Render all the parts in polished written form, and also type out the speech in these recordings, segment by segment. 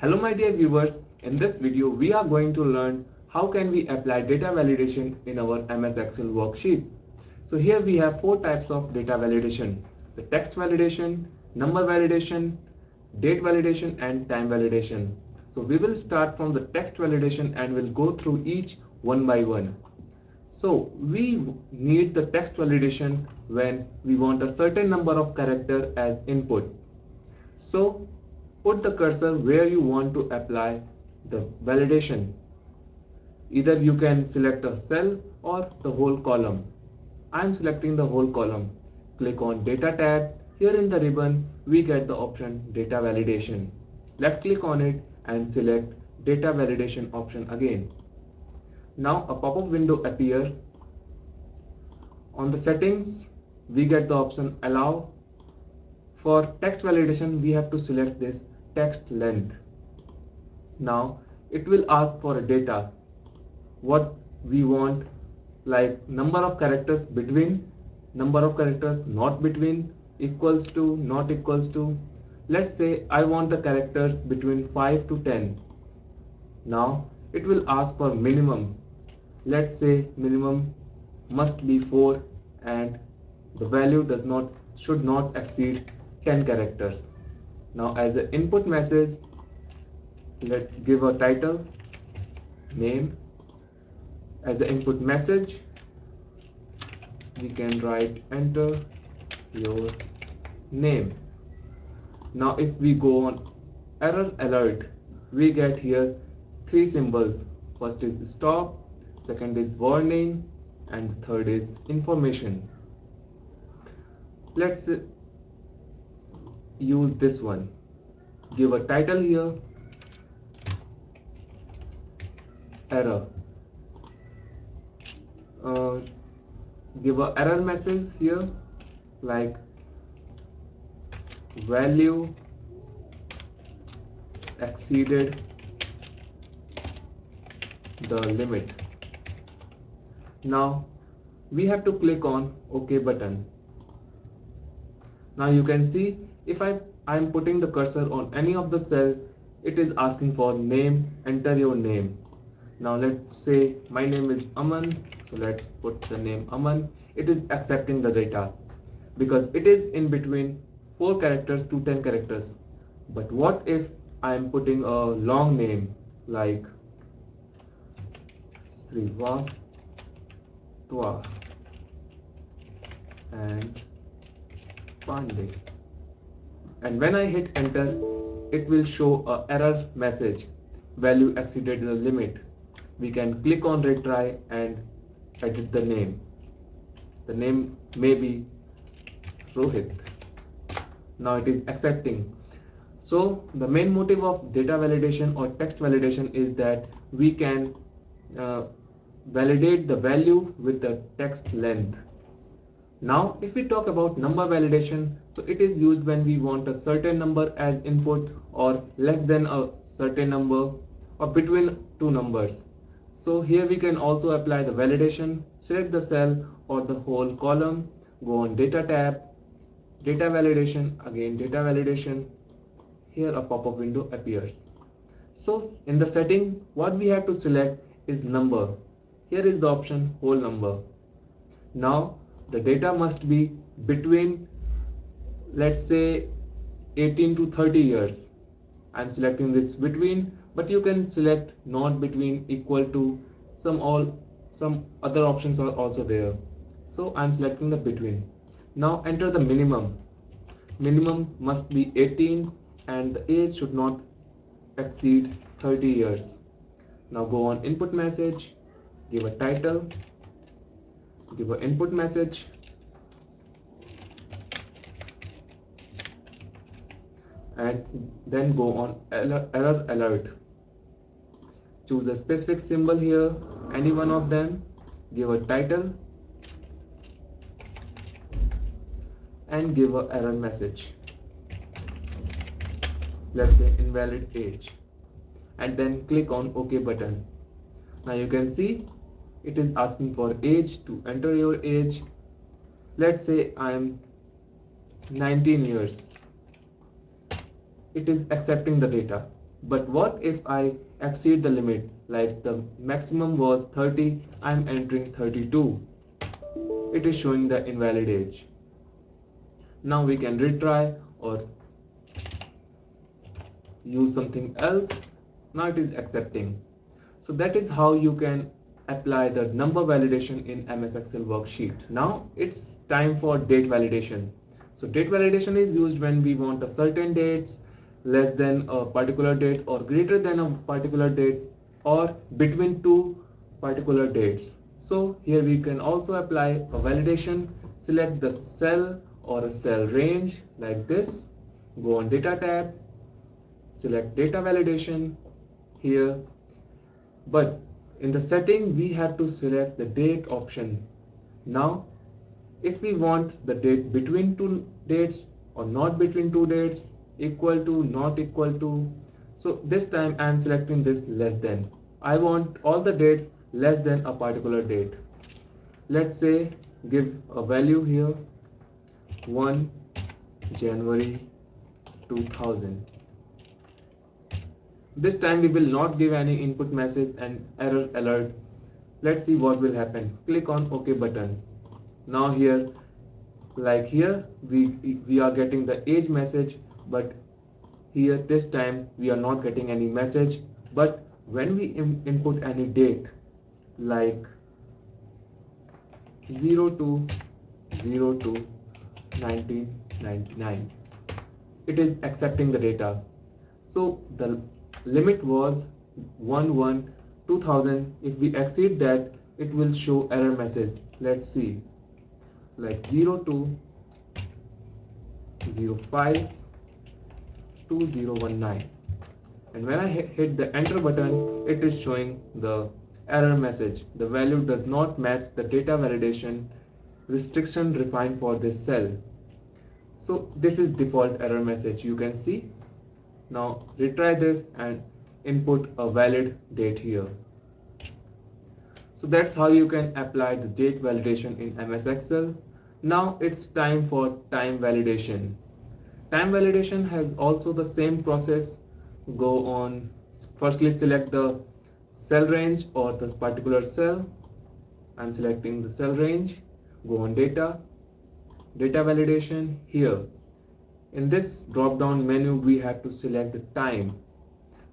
Hello my dear viewers, in this video we are going to learn how can we apply data validation in our MS Excel worksheet. So here we have four types of data validation: the text validation, number validation, date validation and time validation. So we will start from the text validation and we'll go through each one by one. So we need the text validation when we want a certain number of character as input. So put the cursor where you want to apply the validation. Either you can select a cell or the whole column. I am selecting the whole column. Click on Data tab. Here in the ribbon, we get the option Data Validation. Left click on it and select Data Validation option again. Now a pop-up window appears. On the settings, we get the option Allow. For text validation, we have to select this text length. Now it will ask for a data, what we want, like number of characters between, number of characters not between, equals to, not equals to. Let's say I want the characters between 5 to 10. Now it will ask for minimum. Let's say minimum must be 4 and the value should not exceed 10 characters. Now as an input message, let's give a title, name. As an input message, we can write enter your name. Now if we go on error alert, we get here three symbols. First is stop, second is warning, and third is information. Let's use this one. Give a title here, error. Give a error message here like value exceeded the limit. Now we have to click on OK button. Now you can see if I am putting the cursor on any of the cell, it is asking for name, enter your name. Now let's say my name is Aman, so let's put the name Aman. It is accepting the data because it is in between 4 characters to 10 characters. But what if I am putting a long name like Srivastava and Pandey, and when I hit enter, it will show a error message, value exceeded the limit. We can click on retry and edit the name. The name may be Rohit. Now it is accepting. So the main motive of data validation or text validation is that we can validate the value with the text length. Now if we talk about number validation, so it is used when we want a certain number as input or less than a certain number or between two numbers. So here we can also apply the validation. Select the cell or the whole column, go on data tab, data validation, again data validation. Here a pop-up window appears. So in the setting, what we have to select is number. Here is the option whole number. Now the data must be between, let's say 18 to 30 years. I'm selecting this between, but you can select not between, equal to, some other options are also there. So I'm selecting the between. Now enter the minimum. Minimum must be 18 and the age should not exceed 30 years. Now go on input message, give a title, give an input message, and then go on error alert. Choose a specific symbol here, any one of them, give a title and give an error message. Let's say invalid age, and then click on OK button. Now you can see it is asking for age. To enter your age, let's say I am 19 years. It is accepting the data. But what if I exceed the limit, like the maximum was 30, I'm entering 32. It is showing the invalid age. Now we can retry or use something else. Now it is accepting. So that is how you can apply the number validation in MS Excel worksheet. Now it's time for date validation. So date validation is used when we want a certain dates less than a particular date or greater than a particular date or between two particular dates. So here we can also apply a validation. Select the cell or a cell range like this. Go on data tab, select data validation here, but in the setting we have to select the date option. Now if we want the date between two dates or not between two dates, equal to, not equal to, so this time I am selecting this less than. I want all the dates less than a particular date. Let's say give a value here 1 January 2000. This time we will not give any input message and error alert. Let's see what will happen. Click on OK button. Now here, like here, we are getting the age message, but here this time we are not getting any message. But when we input any date like 02/02/1999, it is accepting the data. So the limit was 1/1/2000. If we exceed that, it will show error message. Let's see, like 02/05/2019, and when I hit the enter button, it is showing the error message. The value does not match the data validation restriction defined for this cell. So this is default error message, you can see. Now retry this and input a valid date here. So that's how you can apply the date validation in MS Excel. Now it's time for time validation. Time validation has also the same process. Go on, firstly select the cell range or the particular cell. I'm selecting the cell range. Go on data, data validation here. In this drop down menu we have to select the time.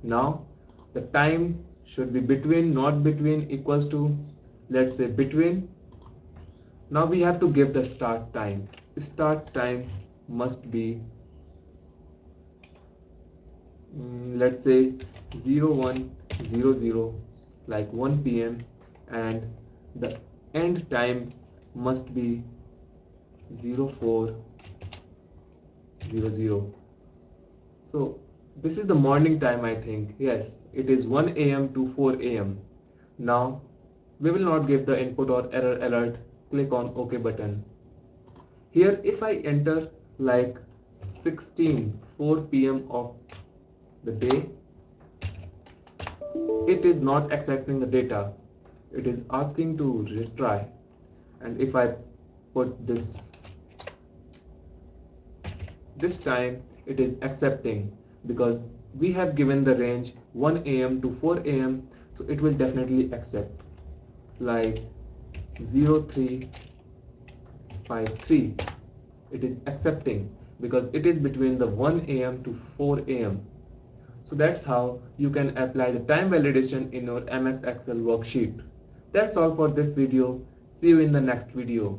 Now the time should be between, not between, equals to, let's say between. Now we have to give the start time. Start time must be let's say 0100, like 1 p.m. and the end time must be 0400. So this is the morning time, I think. Yes, it is 1 a.m. to 4 a.m. Now we will not give the input or error alert. Click on OK button. Here if I enter like 4 p.m. of the day, it is not accepting the data. It is asking to retry. And if I put this time, it is accepting because we have given the range 1 a.m. to 4 a.m. so it will definitely accept, like 0353. It is accepting because it is between the 1 a.m. to 4 a.m. So that's how you can apply the time validation in your MS Excel worksheet. That's all for this video. See you in the next video.